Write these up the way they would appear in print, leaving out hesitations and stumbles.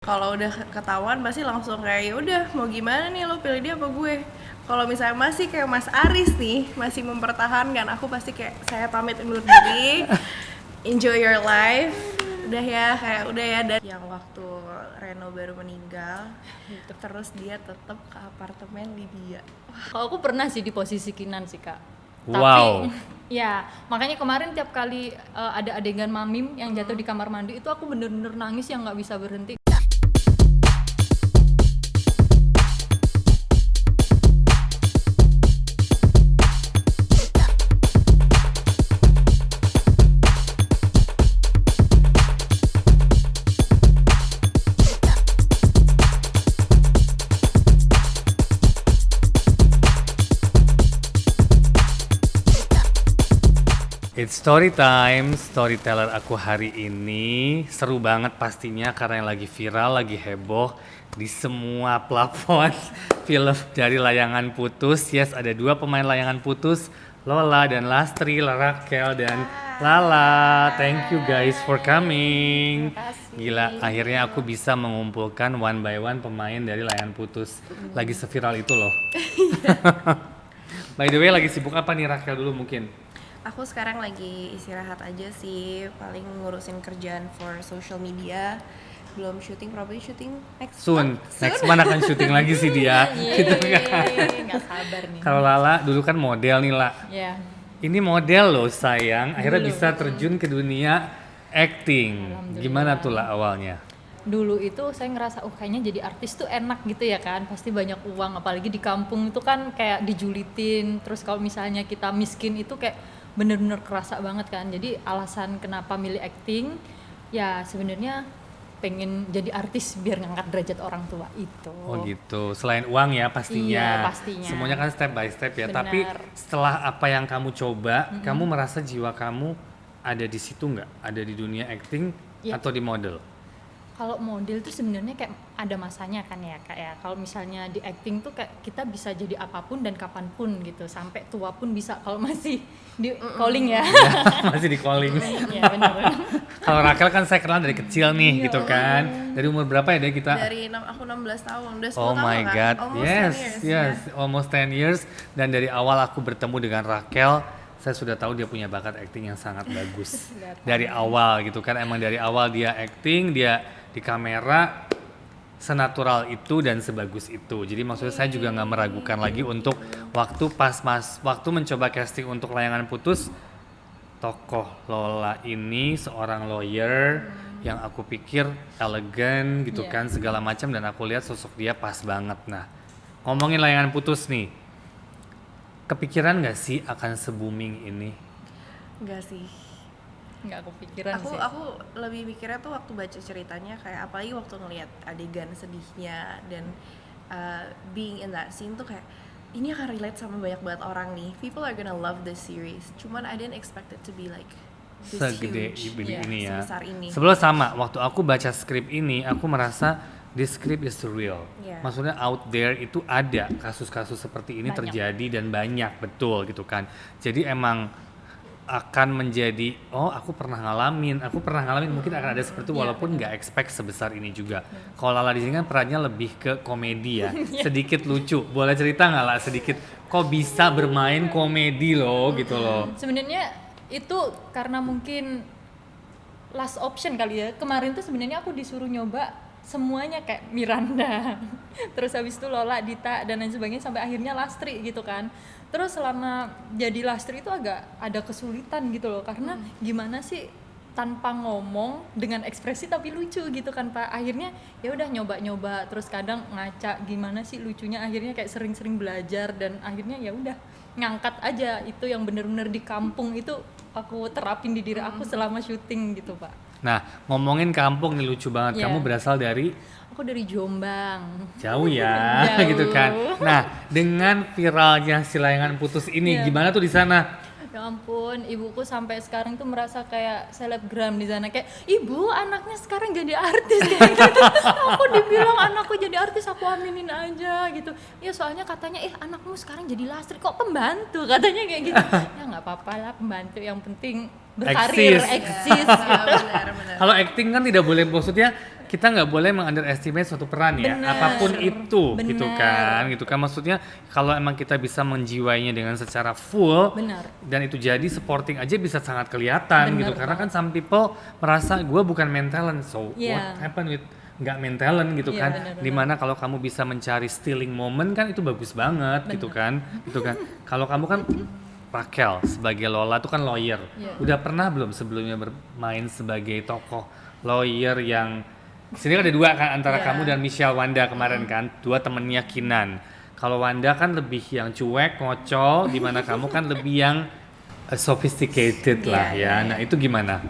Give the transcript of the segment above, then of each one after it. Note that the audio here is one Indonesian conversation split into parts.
Kalau udah ketahuan pasti langsung kayak ya udah mau gimana nih, lo pilih dia apa gue. Kalau misalnya masih kayak Mas Aris nih masih mempertahankan, aku pasti kayak saya pamit undur diri, enjoy your life, udah ya kayak udah ya. Dan yang waktu Reno baru meninggal terus dia tetap ke apartemen Lydia. Kalau aku pernah sih di posisi Kinan sih Kak. Wow. Tapi ya makanya kemarin tiap kali ada adegan Mamim yang jatuh di kamar mandi itu aku bener-bener nangis yang nggak bisa berhenti. It's story time, storyteller aku hari ini seru banget pastinya karena yang lagi viral, lagi heboh di semua platform film dari Layangan Putus. Yes, ada 2 pemain Layangan Putus, Lola dan Lastri, Raquel dan Lala. Thank you guys for coming. Gila, akhirnya aku bisa mengumpulkan one by one pemain dari Layangan Putus. Lagi seviral itu loh. By the way, lagi sibuk apa nih Raquel dulu mungkin? Aku sekarang lagi istirahat aja sih, paling ngurusin kerjaan for social media. Belum syuting, probably syuting next Soon. month. Next month akan syuting lagi sih dia. Gitu kan. Nggak sabar nih. Kalau Lala dulu kan model nih La. Ya. Ini model loh sayang, akhirnya Dulu. bisa terjun ke dunia acting. Alhamdulillah. Gimana tuh La awalnya? Dulu itu saya ngerasa kayaknya jadi artis tuh enak gitu ya kan, pasti banyak uang, apalagi di kampung itu kan kayak dijulitin. Terus kalau misalnya kita miskin itu kayak bener-bener kerasa banget kan. Jadi alasan kenapa milih acting ya sebenarnya pengen jadi artis biar ngangkat derajat orang tua itu. Oh gitu, selain uang ya pastinya. Iya, pastinya. Semuanya kan step by step ya. Benar. Tapi setelah apa yang kamu coba, kamu merasa jiwa kamu ada di situ nggak? Ada di dunia acting Iya. atau di model? Kalau model tuh sebenarnya kayak ada masanya kan ya Kak ya. Kalau misalnya di acting tuh kayak kita bisa jadi apapun dan kapanpun gitu, sampai tua pun bisa kalau masih di calling ya. Masih di calling. Iya benar. Kalau Raquel kan saya kenal dari kecil nih gitu kan. Dari umur berapa ya deh kita? Dari aku 16 tahun, udah 10 Oh tahun my kan? god, Almost 10 yes, years, yes, ya. almost 10 years. Dan dari awal aku bertemu dengan Raquel, saya sudah tahu dia punya bakat acting yang sangat bagus. Dari awal gitu kan, emang dari awal dia acting, dia di kamera senatural itu dan sebagus itu. Jadi maksudnya saya juga nggak meragukan lagi untuk waktu mencoba casting untuk Layangan Putus, tokoh Lola ini seorang lawyer yang aku pikir elegan gitu Iya. kan segala macam, dan aku lihat sosok dia pas banget. Nah, ngomongin Layangan Putus nih, kepikiran nggak sih akan se-booming ini? Enggak sih. Nggak kepikiran Aku sih. aku lebih mikirnya tuh waktu baca ceritanya, kayak apalagi waktu ngelihat adegan sedihnya dan being in that scene tuh kayak ini akan relate sama banyak banget orang nih. People are gonna love this series. Cuman I didn't expect it to be like this Segede huge. Iya, ini ya. Sebesar ini. Sebelum sama, waktu aku baca skrip ini, aku merasa this script is real. Iya. Maksudnya out there itu ada kasus-kasus seperti ini Banyak. terjadi dan banyak, betul gitu kan. Jadi emang akan menjadi, oh aku pernah ngalamin mungkin akan ada seperti itu, Iya, walaupun nggak expect sebesar ini juga. Kalau Lala di sini kan perannya lebih ke komedi ya, sedikit lucu. Boleh cerita nggak lah sedikit, kok bisa bermain komedi loh gitu loh? Sebenarnya itu karena mungkin last option kali ya. Kemarin tuh sebenarnya aku disuruh nyoba semuanya kayak Miranda. Terus habis itu Lola, Dita dan lain sebagainya sampai akhirnya Lastri gitu kan. Terus selama jadi Lastri itu agak ada kesulitan gitu loh, karena gimana sih tanpa ngomong dengan ekspresi tapi lucu gitu kan Pak. Akhirnya ya udah nyoba-nyoba, terus kadang ngaca gimana sih lucunya, akhirnya kayak sering-sering belajar dan akhirnya ya udah ngangkat aja itu yang bener-bener di kampung itu aku terapin di diri aku selama syuting gitu Pak. Nah, ngomongin kampung nih lucu banget. Iya. Kamu berasal dari Aku dari Jombang. jauh ya, Jauh. gitu kan. Nah, dengan viralnya si Layangan Putus ini, Iya. gimana tuh di sana? Ya ampun, ibuku sampai sekarang tuh merasa kayak selebgram di sana, kayak ibu anaknya sekarang jadi artis kayak gitu. Aku dibilang anakku jadi artis, aku aminin aja gitu. Ya soalnya katanya anakmu sekarang jadi Lastri, kok pembantu katanya kayak gitu. Ya nggak apa-apa lah pembantu, yang penting berkarir, Eksis. eksis Ya, gitu. benar. Kalau acting kan tidak boleh, maksudnya kita nggak boleh meng-underestimate suatu peran ya, Bener. apapun itu, gitu Bener. kan. Maksudnya kalau emang kita bisa menjiwainya dengan secara full, Benar. dan itu jadi supporting aja bisa sangat kelihatan Bener gitu. Karena kan some people merasa gue bukan main talent, so Iya. what happened with nggak main talent gitu Iya, kan. bener-bener. Dimana kalau kamu bisa mencari stealing moment kan itu bagus banget gitu kan. Kalau kamu kan Raquel sebagai Lola itu kan lawyer. Iya. Udah pernah belum sebelumnya bermain sebagai tokoh lawyer yang sini kan ada dua kan antara Iya. kamu dan Michelle Wanda kemarin kan, dua temennya Kinan. Kalau Wanda kan lebih yang cuek, ngocol, dimana kamu kan lebih yang sophisticated lah Iya, ya. iya. Nah itu gimana?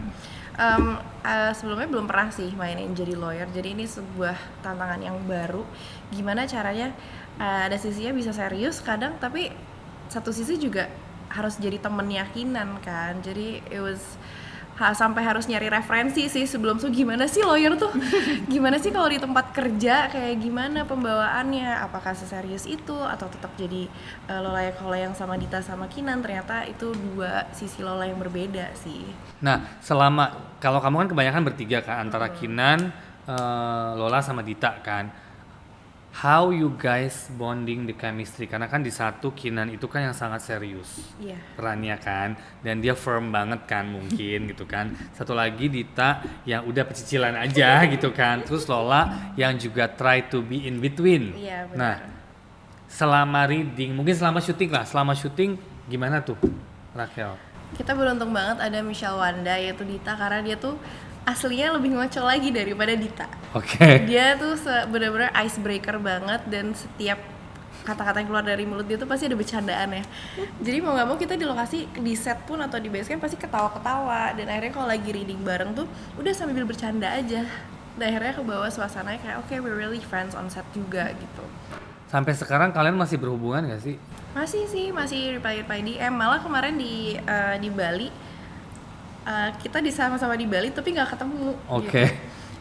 Sebelumnya belum pernah sih mainin jadi lawyer, jadi ini sebuah tantangan yang baru. Gimana caranya ada sisinya bisa serius kadang, tapi satu sisi juga harus jadi temennya Kinan kan. Jadi it was sampai harus nyari referensi sih sebelum tuh gimana sih lawyer tuh, gimana sih kalau di tempat kerja kayak gimana pembawaannya, apakah seserius itu atau tetap jadi Lola yang sama Dita sama Kinan. Ternyata itu dua sisi Lola yang berbeda sih. Nah selama, kalau kamu kan kebanyakan bertiga kan, antara Kinan, Lola sama Dita kan. How you guys bonding the chemistry? Karena kan di satu Kinan itu kan yang sangat serius Iya. perannya kan, dan dia firm banget kan mungkin gitu kan. Satu lagi Dita yang udah pecicilan aja gitu kan. Terus Lola yang juga try to be in between. Iya, benar. Nah selama reading, mungkin selama syuting gimana tuh Raquel? Kita beruntung banget ada Michelle Wanda yaitu Dita, karena dia tuh aslinya lebih ngocol lagi daripada Dita. Oke. Dia tuh bener-bener icebreaker banget, dan setiap kata-kata yang keluar dari mulut dia tuh pasti ada bercandaan ya. Jadi mau nggak mau kita di lokasi, di set pun atau di base camp pasti ketawa-ketawa, dan akhirnya kalau lagi reading bareng tuh udah sambil bercanda aja. Dan akhirnya kebawa suasananya kayak oke, we're really friends on set juga gitu. Sampai sekarang kalian masih berhubungan gak sih? Masih sih, masih reply DM. Malah kemarin di Bali kita sama-sama di Bali tapi nggak ketemu. Oke. Gitu.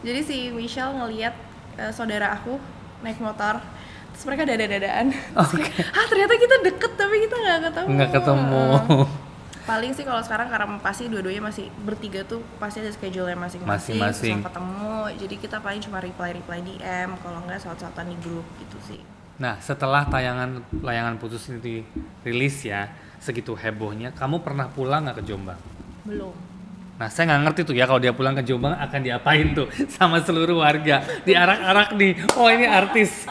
Jadi si Michelle ngelihat saudara aku naik motor, terus mereka dada-dadaan. Oke. Ternyata kita deket tapi kita nggak ketemu. Nggak ketemu. Paling sih kalau sekarang karena pasti dua-duanya masih bertiga tuh pasti ada schedule yang masing-masing. Masing-masing. Susah ketemu. Jadi kita paling cuma reply DM, kalau nggak saut-sautan di grup gitu sih. Nah, setelah layangan putus ini dirilis ya, segitu hebohnya, kamu pernah pulang nggak ke Jombang? Belum. Nah, saya nggak ngerti tuh ya kalau dia pulang ke Jombang akan diapain tuh sama seluruh warga. Diarak-arak nih, oh ini artis.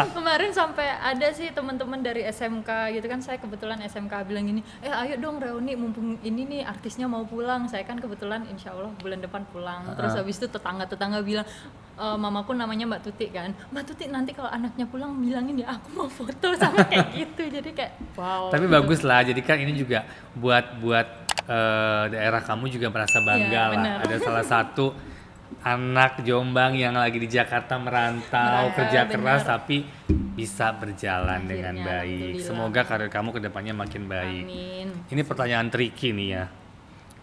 Kemarin sampai ada sih teman-teman dari SMK gitu kan, saya kebetulan SMK bilang gini, ayo dong reuni mumpung ini nih artisnya mau pulang. Saya kan kebetulan insya Allah bulan depan pulang. Terus habis itu tetangga-tetangga bilang, mamaku namanya Mbak Tuti kan, Mbak Tuti nanti kalau anaknya pulang bilangin ya aku mau foto sama kayak gitu. Jadi kayak wow. Tapi bagus lah, jadi kan ini juga buat daerah kamu juga merasa bangga Iya, lah. benar. Ada salah satu anak Jombang yang lagi di Jakarta merantau, kerja keras tapi bisa berjalan dengan Akhirnya, baik. alhamdulillah. Semoga karir kamu kedepannya makin baik. Amin. Ini pertanyaan tricky nih ya.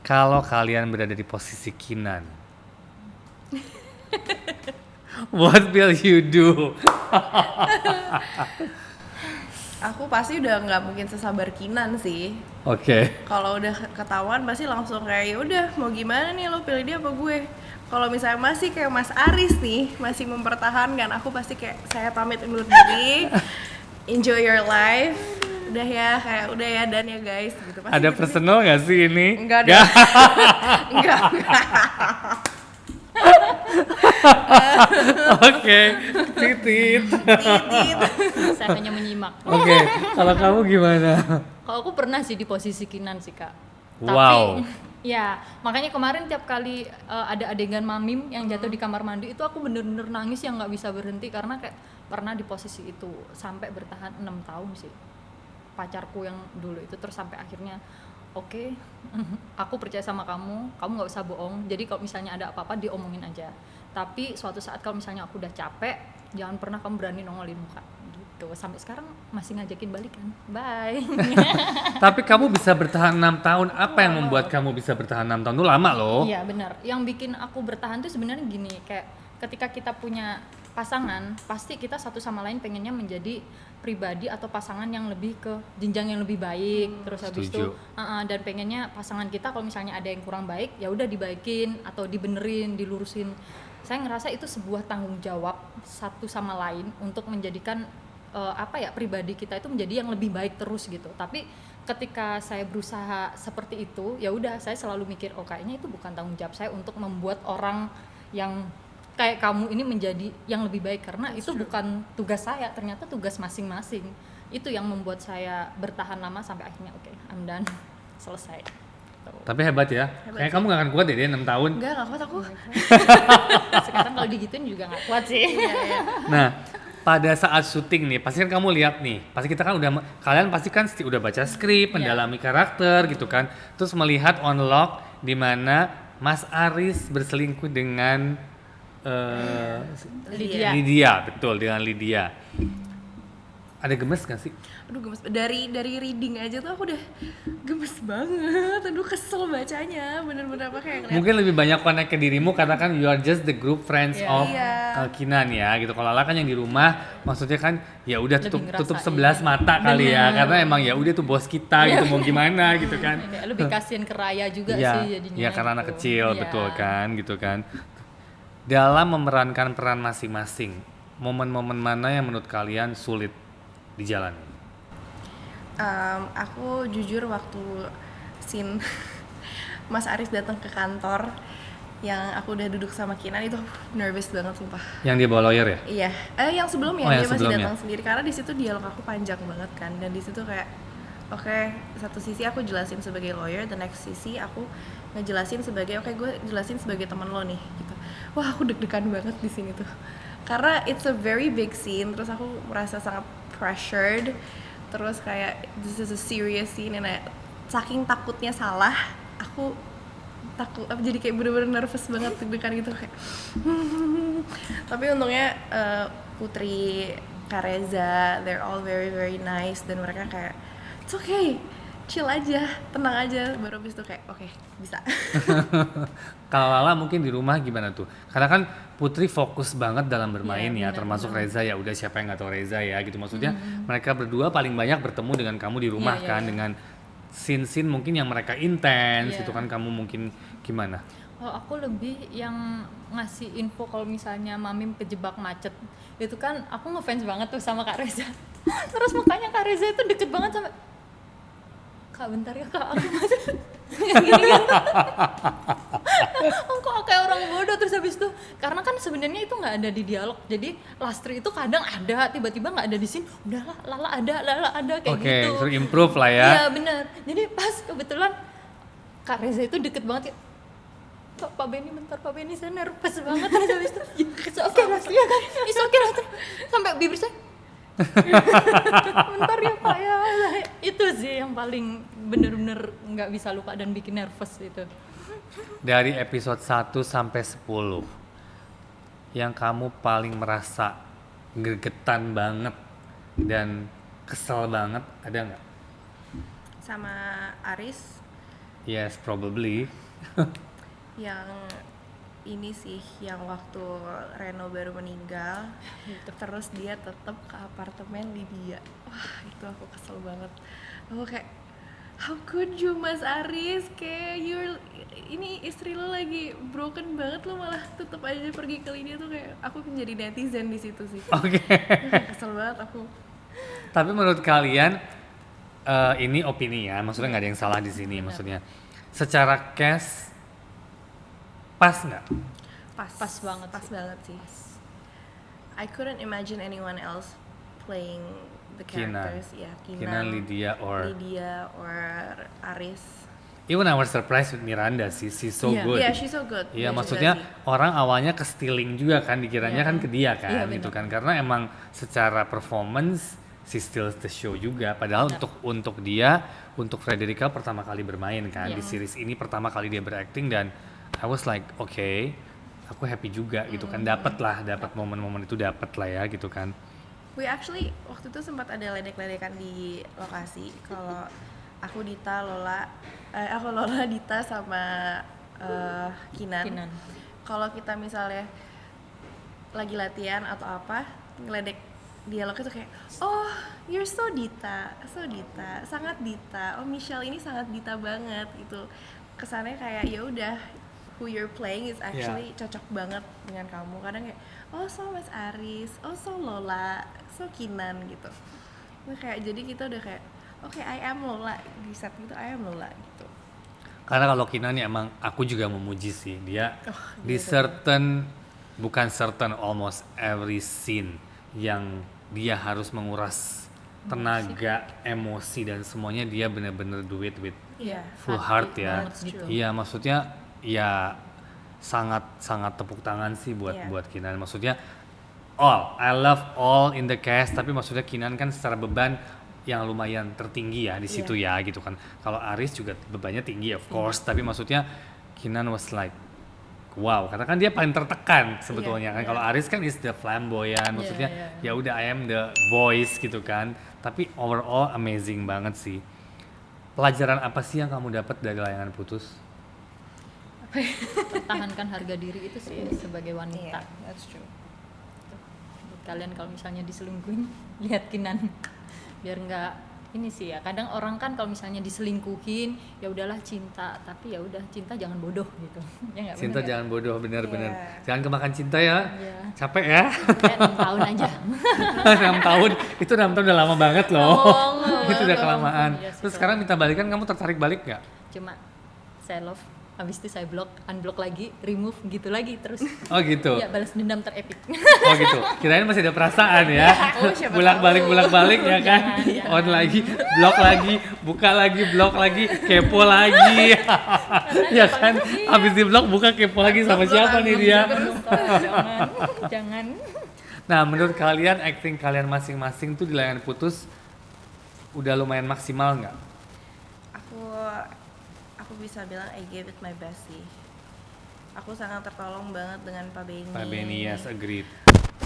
Kalau kalian berada di posisi Kinan, what will you do? Aku pasti udah nggak mungkin sesabar Kinan sih. Oke. Kalau udah ketahuan pasti langsung kayak ya udah mau gimana nih, lo pilih dia apa gue. Kalau misalnya masih kayak Mas Aris nih masih mempertahankan, aku pasti kayak saya pamit undur diri, enjoy your life, udah ya kayak udah ya dan ya guys gitu. Pasti Ada gitu sih. personal nggak sih ini? Enggak ada. enggak. Oke, titit. Titit. Saya hanya menyimak. Oke, kalau kamu gimana? Kalau aku pernah sih di posisi Kinan sih Kak. Wow. Tapi ya makanya kemarin tiap kali ada adegan Mamim yang jatuh di kamar mandi itu aku bener-bener nangis yang nggak bisa berhenti karena kayak pernah di posisi itu sampai bertahan 6 tahun sih pacarku yang dulu itu. Terus sampai akhirnya oke, aku percaya sama kamu nggak usah bohong, jadi kalau misalnya ada apa-apa diomongin aja, tapi suatu saat kalau misalnya aku udah capek jangan pernah kamu berani nongolin muka gitu. Sampai sekarang masih ngajakin balikan, bye. Tapi kamu bisa bertahan 6 tahun. Apa yang membuat kamu bisa bertahan 6 tahun? Itu lama loh. Iya benar, yang bikin aku bertahan tuh sebenarnya gini, kayak ketika kita punya pasangan pasti kita satu sama lain pengennya menjadi pribadi atau pasangan yang lebih ke jenjang yang lebih baik. Terus habis itu dan pengennya pasangan kita kalau misalnya ada yang kurang baik ya udah dibaikin atau dibenerin, dilurusin. saya ngerasa itu sebuah tanggung jawab satu sama lain untuk menjadikan pribadi kita itu menjadi yang lebih baik terus gitu. Tapi ketika saya berusaha seperti itu, ya udah saya selalu mikir, oh kayaknya itu bukan tanggung jawab saya untuk membuat orang yang kayak kamu ini menjadi yang lebih baik, karena itu bukan tugas saya, ternyata tugas masing-masing. Itu yang membuat saya bertahan lama sampai akhirnya oke, I'm done, selesai. Tapi hebat ya. Kayak kamu gak akan kuat ya dia 6 tahun. Enggak kuat aku. Sekarang kalau digituin juga nggak kuat sih. Nah, pada saat syuting nih, pasti kan kamu lihat nih, pasti kita kan kalian pasti kan udah baca skrip, mendalami karakter gitu kan, terus melihat unlock di mana Mas Aris berselingkuh dengan Lydia, betul, dengan Lydia. Ada gemes gak sih? Aduh gemes, dari reading aja tuh aku udah gemes banget, aduh kesel bacanya, bener-bener apa kayak ngeliat. Mungkin lebih banyak connect ke dirimu karena kan you are just the group friends of Iya. Kinan ya gitu. Kalau Lala kan yang di rumah, maksudnya kan ya udah Lebih tutup ngerasain. 11 mata kali ya, Bener. karena emang ya udah tuh bos kita gitu, mau gimana gitu kan. Kayak lebih kasihan ke Raya juga Iya, sih jadinya. ya karena anak gitu. kecil, Iya. betul kan gitu kan. Dalam memerankan peran masing-masing, momen-momen mana yang menurut kalian sulit dijalani? Aku jujur waktu scene Mas Aris datang ke kantor yang aku udah duduk sama Kinan itu nervous banget sumpah. Yang dia bawa lawyer ya? Iya, yang sebelumnya Oh, yang dia masih sebelumnya. datang sendiri karena di situ dialog aku panjang banget kan, dan di situ kayak oke, satu sisi aku jelasin sebagai lawyer, the next sisi aku ngejelasin sebagai gue jelasin sebagai teman lo nih gitu. Wah, aku deg-degan banget di sini tuh. Karena it's a very big scene, terus aku merasa sangat pressured. Terus kayak this is a serious scene, and saking takutnya salah, aku takut jadi kayak bener-bener nervous banget, deg-degan gitu kayak tapi untungnya Putri, Kak Reza, they're all very very nice, dan mereka kayak it's okay, chill aja, tenang aja, baru abis itu kayak oke, bisa. Kalau Lala mungkin di rumah gimana tuh? Karena kan Putri fokus banget dalam bermain ya, Iya, termasuk Reza ya, udah siapa yang nggak tahu Reza ya gitu, maksudnya mereka berdua paling banyak bertemu dengan kamu di rumah Iya, kan, iya. dengan scene-scene mungkin yang mereka intens Iya. gitu kan, kamu mungkin gimana? Kalau aku lebih yang ngasih info kalau misalnya Mamim kejebak macet, itu kan aku ngefans banget tuh sama Kak Reza. Terus makanya Kak Reza itu deket banget sama Kak, bentar ya Kak, aku macet. Kayak gini kan. Kok kayak orang bodoh. Terus habis itu karena kan sebenarnya itu nggak ada di dialog, jadi Lastri itu kadang ada, tiba-tiba nggak ada di sini, udahlah Lala ada kayak Oke, gitu. suruh improve lah ya. Iya benar. Jadi pas kebetulan Kak Reza itu deket banget ya. Pak Benny bentar, Pak Benny saya nervous banget. Terus habis itu oke lah, iya kan, oke lah. Sampai bibir saya bentar ya Pak ya. Itu sih yang paling bener-bener nggak bisa lupa dan bikin nervous itu. Dari episode 1 sampai 10 yang kamu paling merasa gregetan banget dan kesel banget, ada nggak? Sama Aris Yes, probably. yang ini sih, yang waktu Reno baru meninggal, terus dia tetap ke apartemen Lydia. Wah, itu aku kesel banget. Aku kayak, how could you Mas Aris, kayak ini istri lo lagi broken banget, lo malah tetap aja pergi ke Lydia tuh. Kayak aku menjadi netizen di situ sih. Oke. Kesel banget aku. Tapi menurut kalian ini opini ya, maksudnya nggak ada yang salah di sini, maksudnya secara cast pas nggak? Pas banget Pas sih. banget sih. I couldn't imagine anyone else playing the Kinan. characters. Ya, Kinan, Lydia, or Aris. even I was surprised with Miranda sih, she's so Iya. good. Iya, she's so good. Iya, Dia maksudnya juga sih. orang awalnya ke stealing juga kan, dikiranya Iya. kan ke dia kan, Iya, gitu benar. kan, karena emang secara performance she steals the show juga. Padahal untuk dia, untuk Frederica pertama kali bermain kan Iya. di series ini, pertama kali dia berakting, dan I was like, okay, aku happy juga gitu kan, dapat momen-momen itu, dapat lah ya gitu kan. We actually waktu itu sempat ada ledek-ledekan di lokasi kalau aku Lola, Dita sama Kinan. Kalau kita misalnya lagi latihan atau apa, ngeledek dialog itu kayak, oh you're so Dita, sangat Dita. Oh Michelle ini sangat Dita banget gitu. Kesannya kayak ya udah, who you're playing is actually cocok banget dengan kamu. Kadang kayak oh so Mas Aris, oh so Lola, so Kinan gitu. Nah, kayak jadi kita udah kayak oke, I am Lola di set gitu, I am Lola gitu. Karena kalau Kinan ya emang aku juga memuji sih dia di bukan certain almost every scene yang dia harus menguras tenaga, emosi dan semuanya dia benar-benar do it with full heart ya. Iya maksudnya ya sangat tepuk tangan sih buat Kinan. Maksudnya I love all in the cast, tapi maksudnya Kinan kan secara beban yang lumayan tertinggi ya di situ ya gitu kan. Kalau Aris juga bebannya tinggi of course, tapi maksudnya Kinan was like wow, karena kan dia paling tertekan sebetulnya kan. Kalau Aris kan is the flamboyant, maksudnya ya udah I am the voice gitu kan. Tapi overall amazing banget sih. Pelajaran apa sih yang kamu dapat dari Layangan Putus? Pertahankan harga diri itu sih sebagai wanita. That's true. Kalian kalau misalnya diselingkuhin, lihat Kinan biar nggak ini sih ya. Kadang orang kan kalau misalnya diselingkuhin ya udahlah cinta, tapi ya udah cinta jangan bodoh gitu. Ya nggak Cinta bener, jangan bodoh, benar-benar. Jangan kemakan cinta ya. Capek ya. 6 tahun aja. 6 tahun, itu 6 tahun udah lama banget loh. Itu udah kelamaan. Iya sih, Terus sekarang minta balikan, kamu tertarik balik nggak? Cuma saya love, habis itu saya unblock lagi, remove gitu lagi terus. Oh gitu. Ya balas dendam terepik. Oh gitu. Kirain masih ada perasaan ya. Siapa Bolak-balik ya kan. Jangan. On lagi, blok lagi, buka lagi, blok lagi, kepo lagi. Ya kan. Habis di blok buka kepo lagi sama siapa nih dia? Jangan. Nah, menurut kalian acting kalian masing-masing tuh di Layangan Putus udah lumayan maksimal nggak? Aku bisa bilang I gave it my best sih. Aku sangat tertolong banget dengan Pak Benny. Pak Benny, yes, agreed.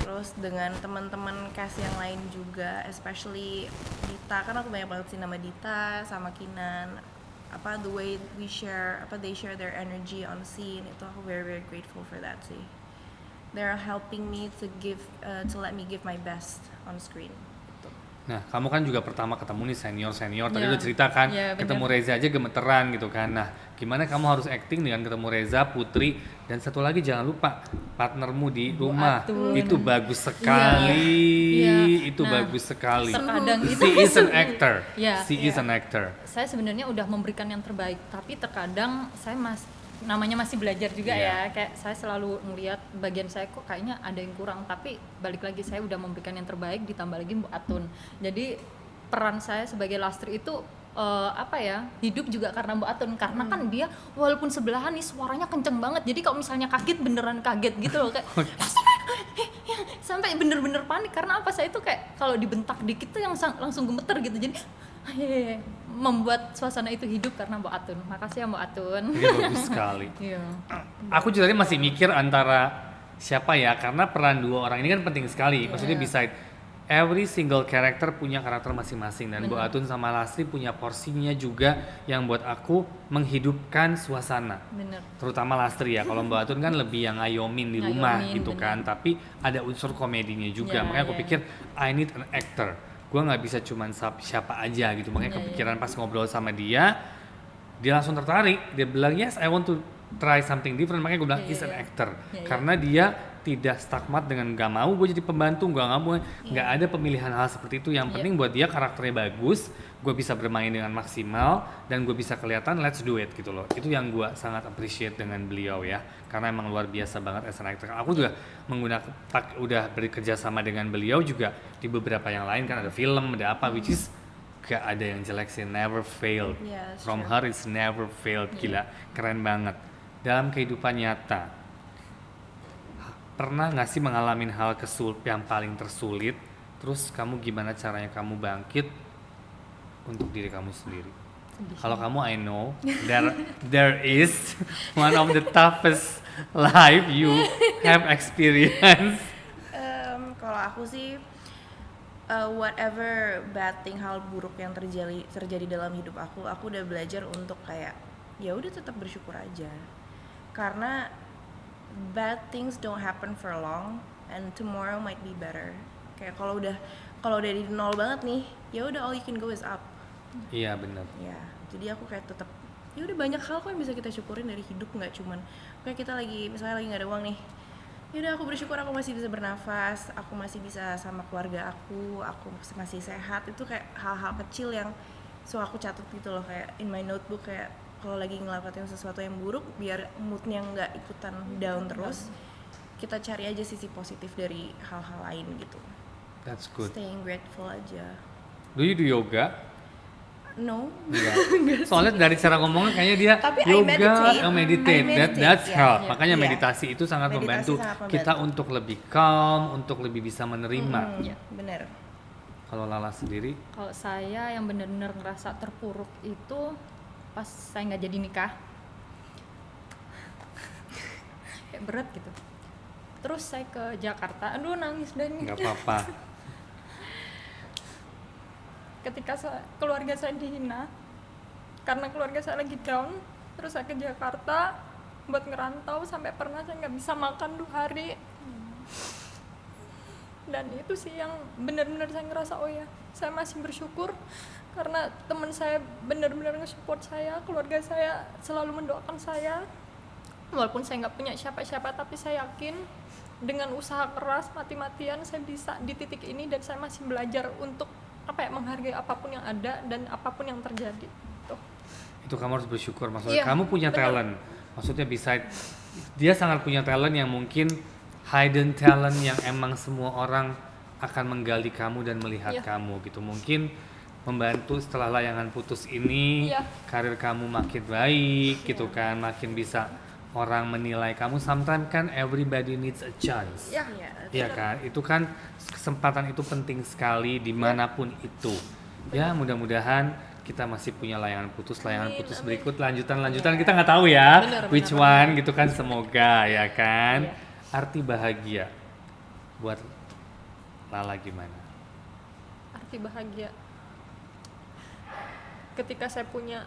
Terus dengan teman-teman cast yang lain juga, especially Dita, kan aku banyak banget sih nama Dita sama Kinan. The way we share, they share their energy on scene, itu aku very very grateful for that sih. They're helping me to let me give my best on screen. Nah, kamu kan juga pertama ketemu nih senior, tadi udah cerita kan, ketemu Reza aja gemeteran gitu kan. Nah, gimana kamu harus acting dengan ketemu Reza, Putri, dan satu lagi jangan lupa partnermu di rumah. Itu bagus sekali, bagus sekali. Terkadang itu She is an actor, is an actor. Saya sebenarnya udah memberikan yang terbaik, tapi terkadang saya namanya masih belajar juga ya, kayak saya selalu ngelihat bagian saya kok kayaknya ada yang kurang, tapi balik lagi saya udah memberikan yang terbaik, ditambah lagi Mbak Atun. Jadi peran saya sebagai Lastri itu hidup juga karena Mbak Atun, karena kan dia walaupun sebelahan nih suaranya kenceng banget, jadi kalau misalnya kaget beneran kaget gitu loh, kayak sampai bener-bener panik. Karena saya itu kayak kalau dibentak dikit tuh yang langsung gemeter gitu, jadi membuat suasana itu hidup karena Mbak Atun. Makasih ya Mbak Atun. Iya, bagus sekali. Iya. Aku juga tadi masih mikir antara siapa ya, karena peran dua orang ini kan penting sekali. Maksudnya beside every single character punya karakter masing-masing, dan Mbak Atun sama Lastri punya porsinya juga yang buat aku menghidupkan suasana. Bener. Terutama Lastri ya. Kalau Mbak Atun kan lebih yang ngayomin di rumah gitu kan, tapi ada unsur komedinya juga. Makanya aku pikir I need an actor. Gue nggak bisa cuman siapa aja gitu. Makanya kepikiran pas ngobrol sama dia langsung tertarik. Dia bilang yes, I want to try something different. Makanya gue bilang he's an actor. Karena dia tidak stagmat dengan gak mau gue jadi pembantu, nggak ada pemilihan hal seperti itu. Yang penting buat dia karakternya bagus, gue bisa bermain dengan maksimal, dan gue bisa kelihatan let's do it gitu loh. Itu yang gue sangat appreciate dengan beliau ya, karena emang luar biasa banget as an actor. Aku juga udah bekerja sama dengan beliau juga di beberapa yang lain kan, ada film, ada apa, which is gak ada yang jelek sih, never failed. From her it's never failed, gila, keren banget. Dalam kehidupan nyata, pernah nggak sih mengalami hal yang paling tersulit, terus kamu gimana caranya kamu bangkit untuk diri kamu sendiri? Kalau kamu, I know there is one of the toughest life you have experience. Kalau aku sih whatever bad thing, hal buruk yang terjadi dalam hidup aku udah belajar untuk kayak ya udah tetap bersyukur aja, karena bad things don't happen for long and tomorrow might be better. Kayak kalau udah di nol banget nih, ya udah all you can go is up. Iya benar. Ya, jadi aku kayak tetap ya udah banyak hal kok yang bisa kita syukurin dari hidup, nggak cuman kayak kita lagi misalnya lagi nggak ada uang nih, ya udah aku bersyukur aku masih bisa bernafas, aku masih bisa sama keluarga aku masih sehat. Itu kayak hal-hal kecil yang aku catat gitu loh, kayak in my notebook, kayak kalau lagi ngelakuin sesuatu yang buruk biar moodnya nggak ikutan down terus, kita cari aja sisi positif dari hal-hal lain gitu. That's good. Staying grateful aja. Do you do yoga? No. Enggak. Soalnya dari cara ngomongnya kayaknya dia Tapi I yoga, meditate. meditate. I meditate, That's ya. help. Ya. Makanya Iya. meditasi itu sangat Meditasi membantu sangat membantu. kita untuk lebih calm, untuk lebih bisa menerima. Iya, bener. Kalau Lala sendiri, Kalau saya yang benar-benar ngerasa terpuruk itu pas saya nggak jadi nikah, kayak berat gitu. Terus saya ke Jakarta, aduh nangis deh nih. nggak apa-apa. Ketika keluarga saya dihina, karena keluarga saya lagi down, terus saya ke Jakarta buat ngerantau, sampai pernah saya nggak bisa makan 2 hari. Dan itu sih yang benar-benar saya ngerasa, oh ya, saya masih bersyukur karena teman saya benar-benar nge-support saya, keluarga saya selalu mendoakan saya. Walaupun saya nggak punya siapa-siapa, tapi saya yakin dengan usaha keras, mati-matian saya bisa di titik ini, dan saya masih belajar untuk menghargai apapun yang ada dan apapun yang terjadi. Tuh. Itu kamu harus bersyukur. Maksudnya Iya, kamu punya betul. talent. Maksudnya beside dia sangat punya talent yang mungkin hidden talent yang emang semua orang akan menggali kamu dan melihat Iya. kamu gitu. Mungkin membantu setelah layangan putus ini, Iya. karir kamu makin baik gitu kan, makin bisa orang menilai kamu. Sometimes kan everybody needs a chance. Ya, Iya kan, itu kan kesempatan itu penting sekali dimanapun itu. Ya mudah-mudahan kita masih punya layangan putus berikut, lanjutan kita nggak tahu ya, Benar, which benar. one gitu kan, semoga ya kan. Iya. Arti bahagia buat Lala gimana? arti bahagia ketika saya punya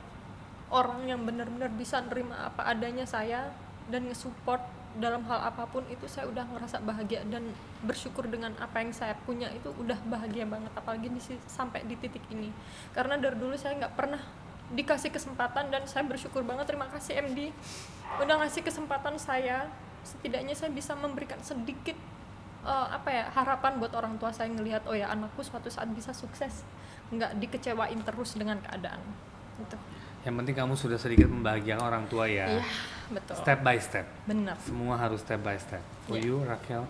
orang yang benar-benar bisa nerima apa adanya saya dan nge-support dalam hal apapun, itu saya udah ngerasa bahagia dan bersyukur dengan apa yang saya punya. Itu udah bahagia banget, apalagi sampai di titik ini, karena dari dulu saya nggak pernah dikasih kesempatan, dan saya bersyukur banget, terima kasih MD udah ngasih kesempatan saya. Setidaknya saya bisa memberikan sedikit harapan buat orang tua saya, ngelihat oh ya, anakku suatu saat bisa sukses, nggak dikecewain terus dengan keadaan gitu. Yang penting kamu sudah sedikit membahagiakan orang tua ya. Iya, betul. Step by step. Benar. Semua harus step by step. For Iya. you, Raquel?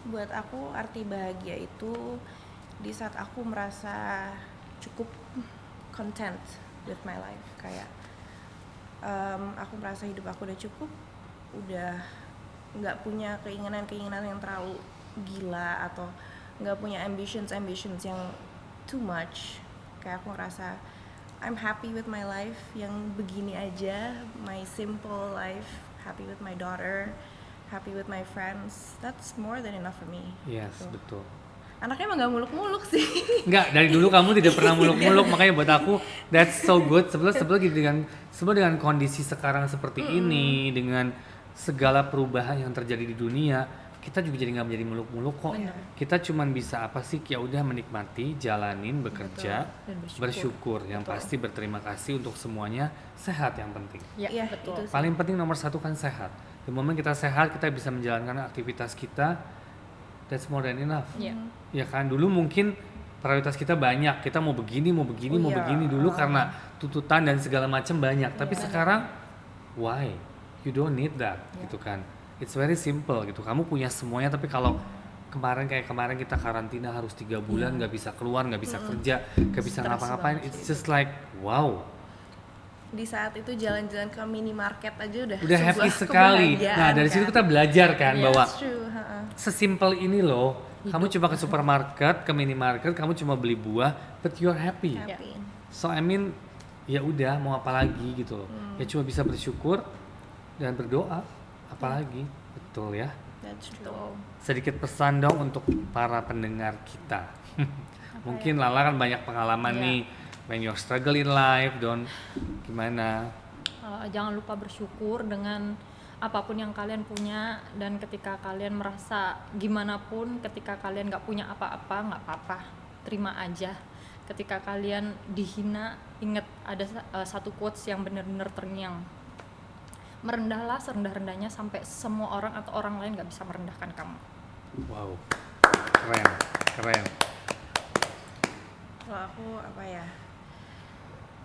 Buat aku arti bahagia itu di saat aku merasa cukup content with my life. Kayak aku merasa hidup aku udah cukup, udah nggak punya keinginan yang terlalu gila, atau nggak punya ambitions yang too much. Kayak aku ngerasa I'm happy with my life yang begini aja, my simple life, happy with my daughter, happy with my friends. That's more than enough for me. Yes, Gitu. betul. Anaknya emang gak muluk-muluk sih. Enggak, dari dulu kamu tidak pernah muluk-muluk, makanya buat aku that's so good. Sebelum dengan kondisi sekarang seperti ini, dengan segala perubahan yang terjadi di dunia, kita juga jadi nggak menjadi muluk-muluk kok. Benar. Kita cuman bisa apa sih, ya udah menikmati, jalanin, bekerja, Dan bersyukur. Yang Betul. pasti berterima kasih untuk semuanya, sehat yang penting. Ya, Iya, betul. itu sih. Paling penting nomor 1 kan sehat. Di momen kita sehat, kita bisa menjalankan aktivitas kita. That's more than enough. Iya. Ya kan, dulu mungkin prioritas kita banyak, kita mau begini Oh iya. dulu karena tuntutan dan segala macam banyak. Tapi Iya. sekarang why? You don't need that, Iya. gitu kan. It's very simple gitu. Kamu punya semuanya, tapi kalau kemarin kita karantina harus 3 bulan, nggak bisa keluar, nggak bisa kerja, nggak bisa Stress ngapa-ngapain. banget It's sih just like wow. Di saat itu jalan-jalan ke minimarket aja udah Udah sebuah happy sekali. kebahagiaan, Nah, dari situ kita belajar kan Iya, bahwa That's true, ha-ha. sesimpel ini loh. Kamu coba ke supermarket, ke minimarket, kamu cuma beli buah, but you're happy. Happy. So I mean, ya udah mau apa lagi gitu loh. Ya cuma bisa bersyukur dan berdoa, apalagi. Betul ya. That's true. Betul. Sedikit pesan dong untuk para pendengar kita. Mungkin Lala kan banyak pengalaman Iya. nih, when you're struggle in life, gimana? Jangan lupa bersyukur dengan apapun yang kalian punya, dan ketika kalian merasa gimana pun, ketika kalian nggak punya apa-apa, nggak apa-apa, terima aja. Ketika kalian dihina, inget ada satu quotes yang benar-benar terngiang. Merendahlah serendah-rendahnya sampai semua orang atau orang lain nggak bisa merendahkan kamu. Wow, keren. Kalau aku apa ya,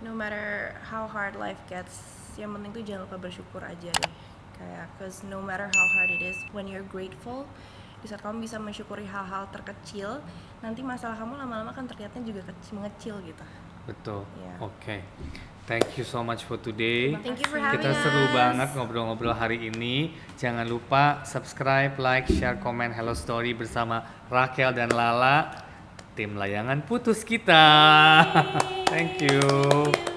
no matter how hard life gets, yang penting tuh jangan lupa bersyukur aja deh. Kayak, cause no matter how hard it is, when you're grateful, di saat kamu bisa mensyukuri hal-hal terkecil, nanti masalah kamu lama-lama kan terlihatnya juga mengecil gitu. Betul. Yeah. Oke. Thank you so much for today. Thank you for having Kita us. seru banget ngobrol-ngobrol hari ini. Jangan lupa subscribe, like, share, komen Hello Story bersama Raquel dan Lala, tim layangan putus kita. Thank you.